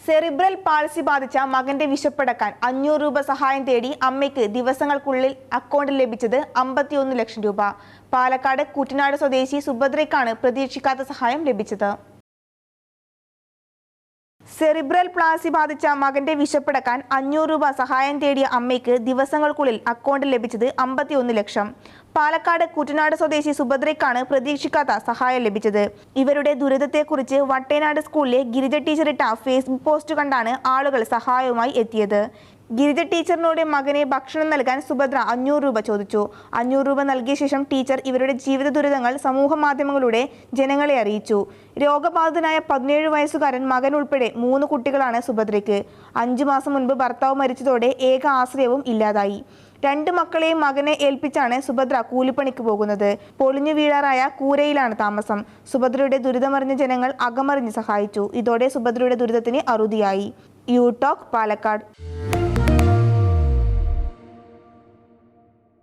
Cerebral palsy ബാധിച്ച മകന്റെ വിശപ്പടക്കാൻ 500 രൂപ സഹായം തേടി അമ്മയ്ക്ക് ദിവസങ്ങൾക്കുള്ളിൽ അക്കൗണ്ടിൽ ലഭിച്ചത് 51 ലക്ഷം രൂപ. പാലക്കാട് കുട്ടനാട് സ്വദേശി സുഭദ്രയ്ക്കാണ് പ്രതീക്ഷിക്കാത്ത സഹായം ലഭിച്ചത്. സെറിബ്രൽ പാൾസി ബാധിച്ച മകന്റെ വിശപ്പടക്കാൻ 500 രൂപ സഹായം തേടിയ അമ്മയ്ക്ക് ദിവസങ്ങൾക്കുള്ളിൽ അക്കൗണ്ടിൽ ലഭിച്ചത് 51 ലക്ഷം. പാലക്കാട് കുട്ടനാട് സ്വദേശി സുഭദ്രയ്ക്കാണ് പ്രതീക്ഷിക്കാത്ത സഹായം ലഭിച്ചത്. ഇവരുടെ ദുരിതത്തെക്കുറിച്ച് വട്ടേനാട് സ്കൂളിലെ ഗിരിജ ടീച്ചറിട്ട ഫേസ്ബുക്ക് പോസ്റ്റ് കണ്ടാണ് ആളുകൾ സഹായവുമായി എത്തിയത്. ഗിരിജ ടീച്ചറിനോട് മകനെ ഭക്ഷണം നൽകാൻ സുഭദ്ര 500 രൂപ ചോദിച്ചു. 500 രൂപ നൽകിയ ശേഷം ടീച്ചർ ഇവരുടെ ജീവിത ദുരിതങ്ങൾ സമൂഹ മാധ്യമങ്ങളിലൂടെ ജനങ്ങളെ അറിയിച്ചു. രോഗബാധിതനായ 17 വയസ്സുകാരൻ മകൻ ഉൾപ്പെടെ 3 കുട്ടികളാണ് സുഭദ്രയ്ക്ക്. 5 മാസം മുൻപ് ഭർത്താവ് മരിച്ചതോടെ ഏക ആശ്രയവും ഇല്ലാതായി. 2 മക്കളെയും മകനെ ഏൽപ്പിച്ചാണ് സുഭദ്ര കൂലിപ്പണിക്ക് പോകുന്നത്. പൊളിഞ്ഞു വീഴാറായ കൂരയിലാണ് താമസം. സുഭദ്രയുടെ ദുരിതമറിഞ്ഞ ജനങ്ങൾ അകമറിഞ്ഞ് സഹായിച്ചു. ഇതോടെ സുഭദ്രയുടെ ദുരിതത്തിന് അറുതിയായി. You talk Palakkad.